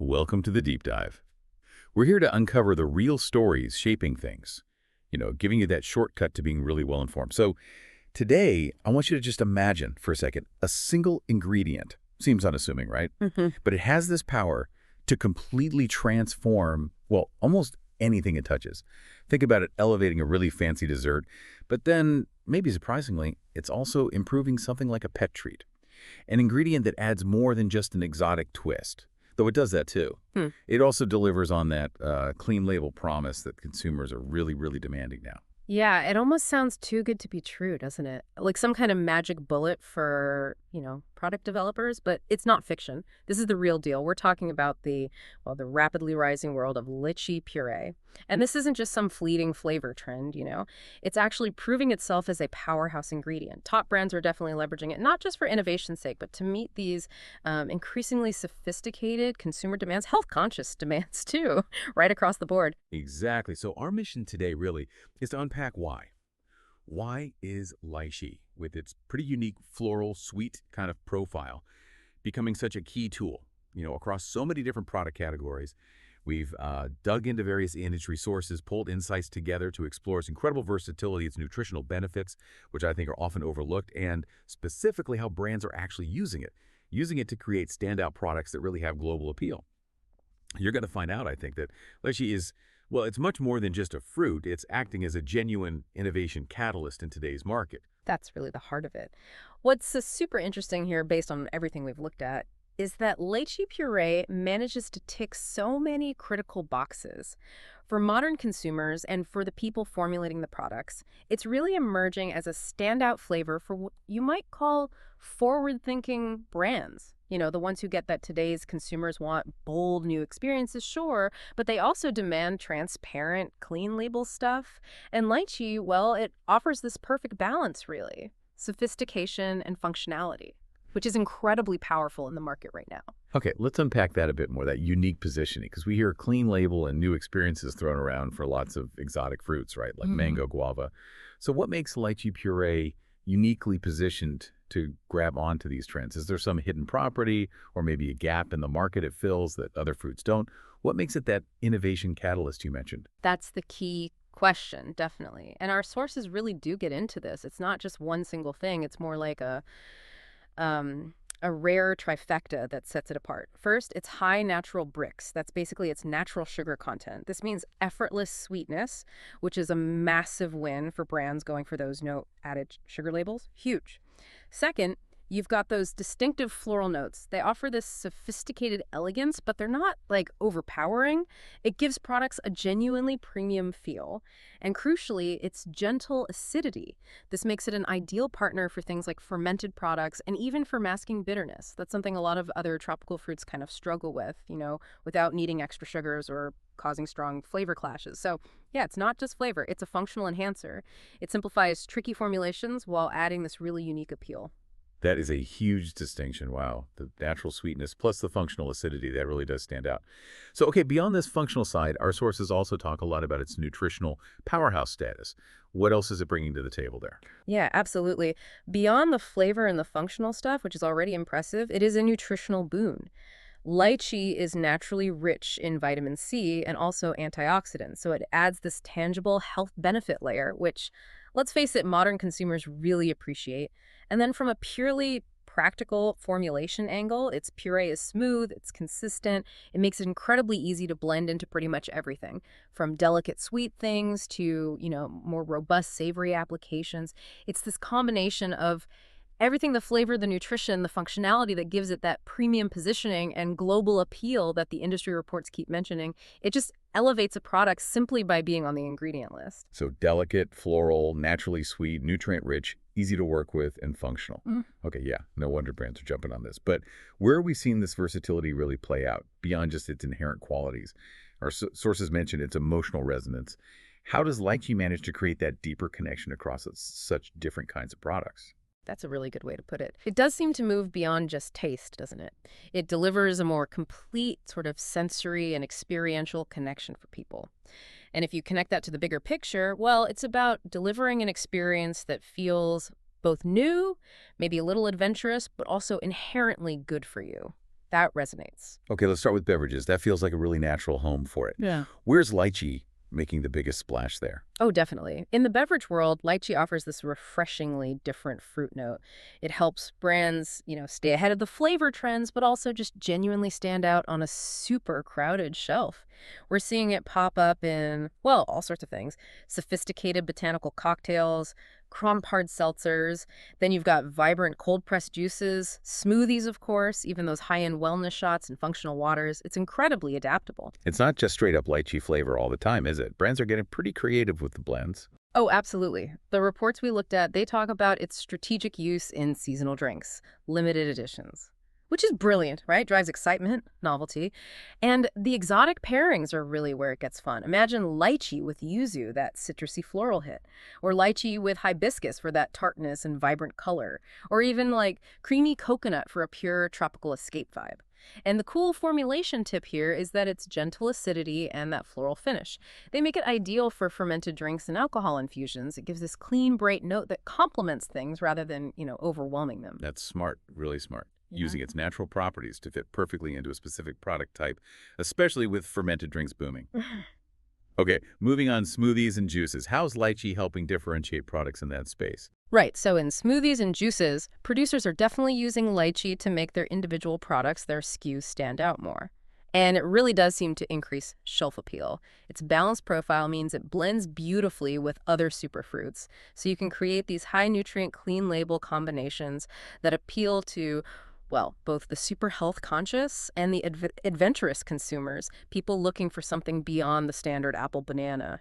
Welcome to the deep dive. We're here to uncover the real stories shaping things, giving you that shortcut to being really well informed. So today, I want you to just imagine for a second a single ingredient. Seems unassuming, right? But it has this power to completely transform, well, almost anything it touches. Think about it elevating a really fancy dessert, but then, maybe surprisingly, it's also improving something like a pet treat. An ingredient that adds more than just an exotic twist. Though it does that too. It also delivers on that clean label promise that consumers are really, really demanding now. Yeah, it almost sounds too good to be true, doesn't it? Like some kind of magic bullet for, product developers, but it's not fiction. This is the real deal. We're talking about the rapidly rising world of lychee puree. And this isn't just some fleeting flavor trend. It's actually proving itself as a powerhouse ingredient. Top brands are definitely leveraging it, not just for innovation's sake, but to meet these increasingly sophisticated consumer demands, health-conscious demands too, right across the board. Exactly. So our mission today really is to unpack why. Why is lychee, with its pretty unique floral, sweet kind of profile, becoming such a key tool, across so many different product categories? We've dug into various industry sources, pulled insights together to explore its incredible versatility, its nutritional benefits, which I think are often overlooked, and specifically how brands are actually using it to create standout products that really have global appeal. You're going to find out, I think, that lychee is, well, it's much more than just a fruit. It's acting as a genuine innovation catalyst in today's market. That's really the heart of it. What's super interesting here, based on everything we've looked at, is that lychee puree manages to tick so many critical boxes. For modern consumers and for the people formulating the products, it's really emerging as a standout flavor for what you might call forward-thinking brands. The ones who get that today's consumers want bold new experiences, sure, but they also demand transparent, clean label stuff. And lychee, well, it offers this perfect balance, really. Sophistication and functionality, which is incredibly powerful in the market right now. Okay, let's unpack that a bit more, that unique positioning, because we hear clean label and new experiences thrown around for lots of exotic fruits, right, like mango, guava. So what makes lychee puree uniquely positioned to grab onto these trends? Is there some hidden property or maybe a gap in the market it fills that other fruits don't? What makes it that innovation catalyst you mentioned? That's the key question, definitely. And our sources really do get into this. It's not just one single thing. It's more like a rare trifecta that sets it apart. First, it's high natural brix. That's basically its natural sugar content. This means effortless sweetness, which is a massive win for brands going for those no added sugar labels. Huge. Second, you've got those distinctive floral notes. They offer this sophisticated elegance, but they're not overpowering. It gives products a genuinely premium feel. And crucially, it's gentle acidity. This makes it an ideal partner for things like fermented products and even for masking bitterness. That's something a lot of other tropical fruits kind of struggle with, without needing extra sugars or causing strong flavor clashes. So yeah, it's not just flavor, it's a functional enhancer. It simplifies tricky formulations while adding this really unique appeal. That is a huge distinction. Wow. The natural sweetness plus the functional acidity, that really does stand out. So, okay, beyond this functional side, our sources also talk a lot about its nutritional powerhouse status. What else is it bringing to the table there? Yeah, absolutely. Beyond the flavor and the functional stuff, which is already impressive, it is a nutritional boon. Lychee is naturally rich in vitamin C and also antioxidants, so it adds this tangible health benefit layer, which, let's face it, modern consumers really appreciate. And then from a purely practical formulation angle, its puree is smooth, it's consistent, it makes it incredibly easy to blend into pretty much everything, from delicate sweet things to, more robust savory applications. It's this combination of everything, the flavor, the nutrition, the functionality that gives it that premium positioning and global appeal that the industry reports keep mentioning. It just elevates a product simply by being on the ingredient list. So delicate, floral, naturally sweet, nutrient-rich, easy to work with, and functional. Okay, yeah, no wonder brands are jumping on this. But where are we seeing this versatility really play out beyond just its inherent qualities? Our sources mentioned its emotional resonance. How does lychee manage to create that deeper connection across such different kinds of products? That's a really good way to put it. It does seem to move beyond just taste, doesn't it? It delivers a more complete sort of sensory and experiential connection for people. And if you connect that to the bigger picture, well, it's about delivering an experience that feels both new, maybe a little adventurous, but also inherently good for you. That resonates. Okay, let's start with beverages. That feels like a really natural home for it. Yeah. Where's lychee making the biggest splash there? Oh, definitely. In the beverage world, lychee offers this refreshingly different fruit note. It helps brands, stay ahead of the flavor trends, but also just genuinely stand out on a super crowded shelf. We're seeing it pop up in, well, all sorts of things. Sophisticated botanical cocktails, crumb hard seltzers. Then you've got vibrant cold-pressed juices, smoothies, of course, even those high-end wellness shots and functional waters. It's incredibly adaptable. It's not just straight up lychee flavor all the time, is it? Brands are getting pretty creative with the blends. Oh, absolutely. The reports we looked at, they talk about its strategic use in seasonal drinks, limited editions, which is brilliant, right? Drives excitement, novelty. And the exotic pairings are really where it gets fun. Imagine lychee with yuzu, that citrusy floral hit, or lychee with hibiscus for that tartness and vibrant color, or even like creamy coconut for a pure tropical escape vibe. And the cool formulation tip here is that it's gentle acidity and that floral finish. They make it ideal for fermented drinks and alcohol infusions. It gives this clean, bright note that complements things rather than, overwhelming them. That's smart, really smart. Yeah. Using its natural properties to fit perfectly into a specific product type, especially with fermented drinks booming. Okay, moving on, smoothies and juices. How's lychee helping differentiate products in that space? Right, so in smoothies and juices, producers are definitely using lychee to make their individual products, their SKUs, stand out more. And it really does seem to increase shelf appeal. Its balanced profile means it blends beautifully with other superfruits, so you can create these high-nutrient, clean-label combinations that appeal to, well, both the super health-conscious and the adventurous consumers, people looking for something beyond the standard apple banana.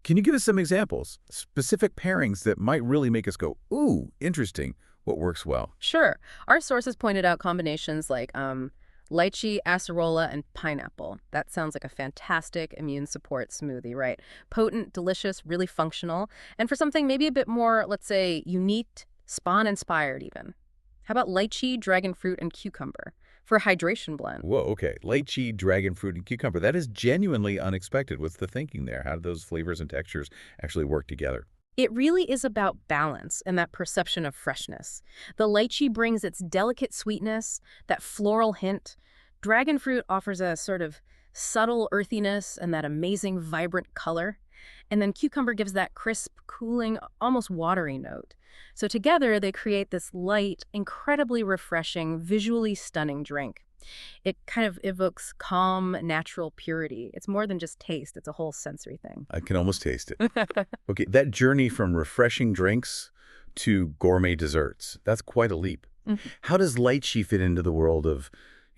Can you give us some examples? Specific pairings that might really make us go, ooh, interesting. What works well? Sure. Our sources pointed out combinations like lychee, acerola, and pineapple. That sounds like a fantastic immune support smoothie, right? Potent, delicious, really functional. And for something maybe a bit more, let's say, unique, spawn-inspired even. How about lychee, dragon fruit, and cucumber for a hydration blend? Whoa, okay. Lychee, dragon fruit, and cucumber. That is genuinely unexpected. What's the thinking there? How do those flavors and textures actually work together? It really is about balance and that perception of freshness. The lychee brings its delicate sweetness, that floral hint. Dragon fruit offers a sort of subtle earthiness and that amazing vibrant color. And then cucumber gives that crisp, cooling, almost watery note. So together they create this light, incredibly refreshing, visually stunning drink. It kind of evokes calm, natural purity. It's more than just taste. It's a whole sensory thing. I can almost taste it. Okay, that journey from refreshing drinks to gourmet desserts, that's quite a leap. How does lychee fit into the world of,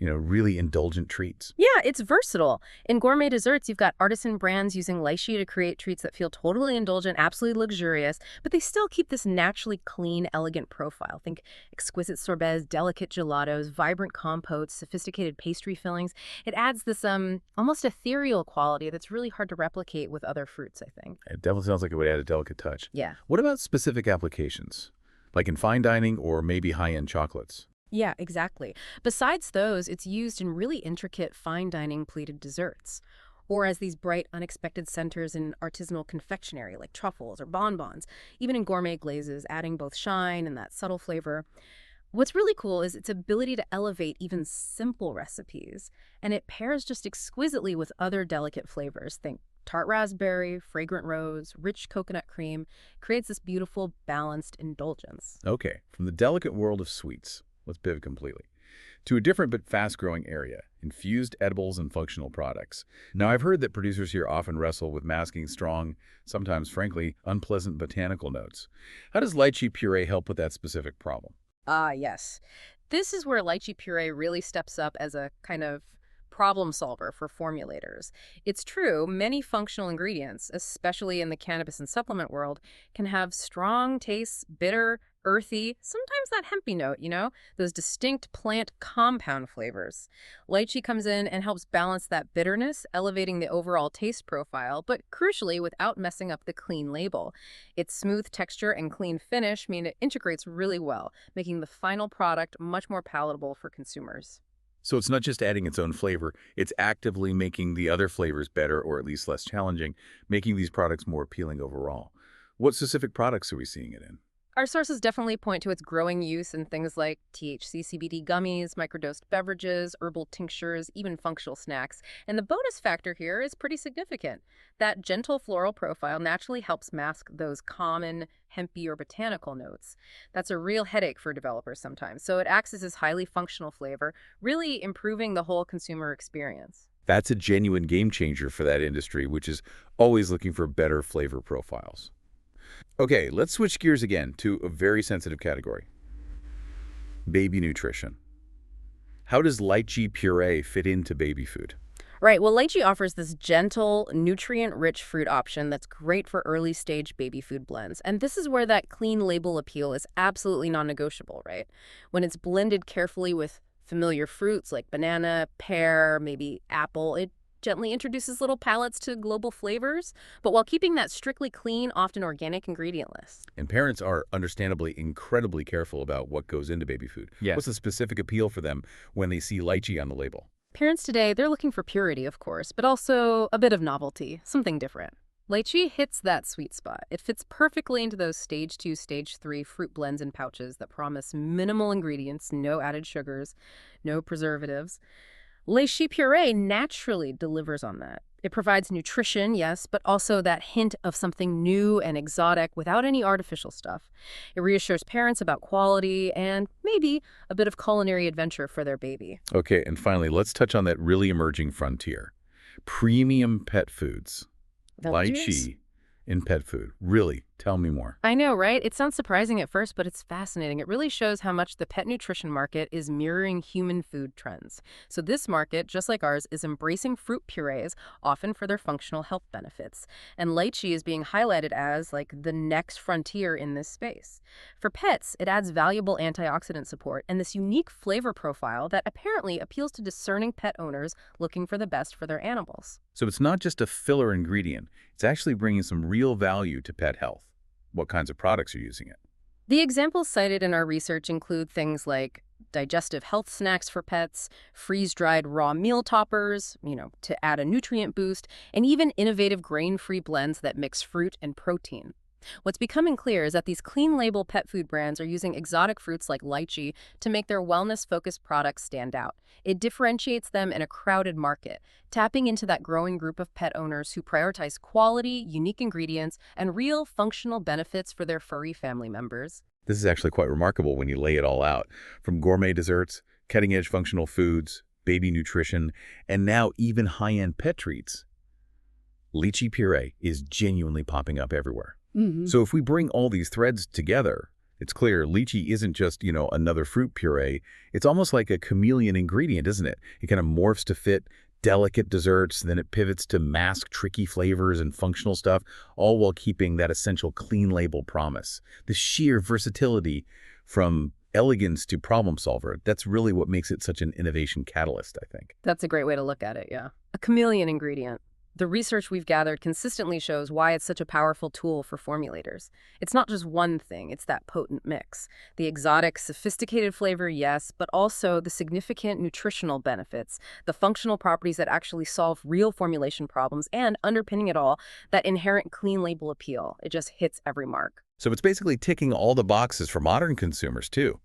really indulgent treats? Yeah, it's versatile. In gourmet desserts, you've got artisan brands using lychee to create treats that feel totally indulgent, absolutely luxurious, but they still keep this naturally clean, elegant profile. Think exquisite sorbets, delicate gelatos, vibrant compotes, sophisticated pastry fillings. It adds this almost ethereal quality that's really hard to replicate with other fruits, I think. It definitely sounds like it would add a delicate touch. Yeah. What about specific applications, like in fine dining or maybe high-end chocolates? Yeah, exactly. Besides those, it's used in really intricate fine dining plated desserts, or as these bright, unexpected centers in artisanal confectionery like truffles or bonbons, even in gourmet glazes, adding both shine and that subtle flavor. What's really cool is its ability to elevate even simple recipes, and it pairs just exquisitely with other delicate flavors. Think tart raspberry, fragrant rose, rich coconut cream, creates this beautiful, balanced indulgence. Okay, from the delicate world of sweets, let's pivot completely, to a different but fast-growing area, infused edibles and functional products. Now, I've heard that producers here often wrestle with masking strong, sometimes, frankly, unpleasant botanical notes. How does lychee puree help with that specific problem? Ah, yes. This is where lychee puree really steps up as a kind of problem solver for formulators. It's true, many functional ingredients, especially in the cannabis and supplement world, can have strong tastes, bitter, earthy, sometimes that hempy note, those distinct plant compound flavors. Lychee comes in and helps balance that bitterness, elevating the overall taste profile, but crucially without messing up the clean label. Its smooth texture and clean finish mean it integrates really well, making the final product much more palatable for consumers. So it's not just adding its own flavor, it's actively making the other flavors better or at least less challenging, making these products more appealing overall. What specific products are we seeing it in? Our sources definitely point to its growing use in things like THC CBD gummies, microdosed beverages, herbal tinctures, even functional snacks. And the bonus factor here is pretty significant. That gentle floral profile naturally helps mask those common hempy or botanical notes. That's a real headache for developers sometimes. So it acts as this highly functional flavor, really improving the whole consumer experience. That's a genuine game changer for that industry, which is always looking for better flavor profiles. Okay, let's switch gears again to a very sensitive category, baby nutrition. How does lychee puree fit into baby food? Right. Well, lychee offers this gentle, nutrient-rich fruit option that's great for early-stage baby food blends. And this is where that clean label appeal is absolutely non-negotiable, right? When it's blended carefully with familiar fruits like banana, pear, maybe apple, it gently introduces little palettes to global flavors, but while keeping that strictly clean, often organic ingredient list. And parents are understandably incredibly careful about what goes into baby food. Yes. What's the specific appeal for them when they see lychee on the label? Parents today, they're looking for purity, of course, but also a bit of novelty, something different. Lychee hits that sweet spot. It fits perfectly into those stage 2, stage 3 fruit blends and pouches that promise minimal ingredients, no added sugars, no preservatives. Lychee puree naturally delivers on that. It provides nutrition, yes, but also that hint of something new and exotic without any artificial stuff. It reassures parents about quality and maybe a bit of culinary adventure for their baby. Okay, and finally, let's touch on that really emerging frontier. Premium pet foods. Beverages? Lychee in pet food. Really? Tell me more. I know, right? It sounds surprising at first, but it's fascinating. It really shows how much the pet nutrition market is mirroring human food trends. So this market, just like ours, is embracing fruit purees, often for their functional health benefits. And lychee is being highlighted as like the next frontier in this space. For pets, it adds valuable antioxidant support and this unique flavor profile that apparently appeals to discerning pet owners looking for the best for their animals. So it's not just a filler ingredient. It's actually bringing some real value to pet health. What kinds of products are using it? The examples cited in our research include things like digestive health snacks for pets, freeze-dried raw meal toppers, to add a nutrient boost, and even innovative grain-free blends that mix fruit and protein. What's becoming clear is that these clean-label pet food brands are using exotic fruits like lychee to make their wellness-focused products stand out. It differentiates them in a crowded market, tapping into that growing group of pet owners who prioritize quality, unique ingredients, and real functional benefits for their furry family members. This is actually quite remarkable when you lay it all out. From gourmet desserts, cutting-edge functional foods, baby nutrition, and now even high-end pet treats. Lychee puree is genuinely popping up everywhere. So if we bring all these threads together, it's clear lychee isn't just, another fruit puree. It's almost like a chameleon ingredient, isn't it? It kind of morphs to fit delicate desserts, then it pivots to mask tricky flavors and functional stuff, all while keeping that essential clean label promise. The sheer versatility from elegance to problem solver, that's really what makes it such an innovation catalyst, I think. That's a great way to look at it, yeah. A chameleon ingredient. The research we've gathered consistently shows why it's such a powerful tool for formulators. It's not just one thing, it's that potent mix. The exotic, sophisticated flavor, yes, but also the significant nutritional benefits, the functional properties that actually solve real formulation problems, and underpinning it all, that inherent clean label appeal. It just hits every mark. So it's basically ticking all the boxes for modern consumers, too.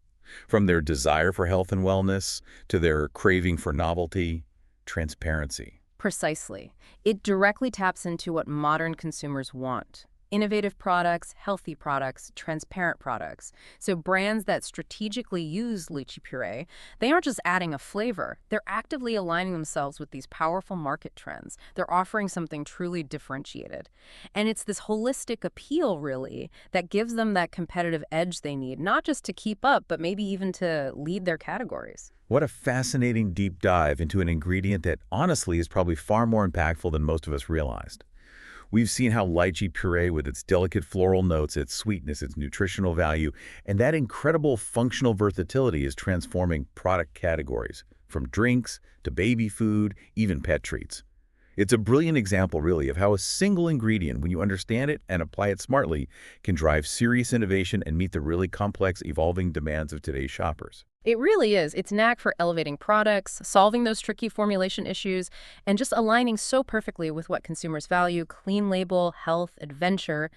From their desire for health and wellness to their craving for novelty, transparency. Precisely. It directly taps into what modern consumers want. Innovative products, healthy products, transparent products. So brands that strategically use lychee puree, they aren't just adding a flavor. They're actively aligning themselves with these powerful market trends. They're offering something truly differentiated. And it's this holistic appeal, really, that gives them that competitive edge they need, not just to keep up, but maybe even to lead their categories. What a fascinating deep dive into an ingredient that honestly is probably far more impactful than most of us realized. We've seen how lychee puree, with its delicate floral notes, its sweetness, its nutritional value, and that incredible functional versatility is transforming product categories, from drinks to baby food, even pet treats. It's a brilliant example, really, of how a single ingredient, when you understand it and apply it smartly, can drive serious innovation and meet the really complex, evolving demands of today's shoppers. It really is. Its knack for elevating products, solving those tricky formulation issues, and just aligning so perfectly with what consumers value: clean label, health, adventure.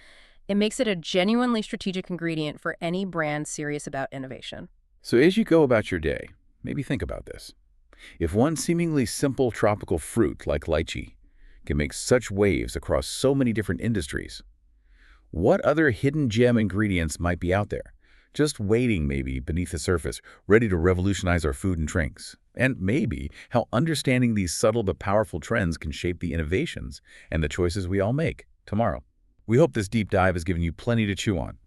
It makes it a genuinely strategic ingredient for any brand serious about innovation. So as you go about your day, maybe think about this. If one seemingly simple tropical fruit like lychee can make such waves across so many different industries, what other hidden gem ingredients might be out there, just waiting maybe beneath the surface, ready to revolutionize our food and drinks? And maybe how understanding these subtle but powerful trends can shape the innovations and the choices we all make tomorrow. We hope this deep dive has given you plenty to chew on.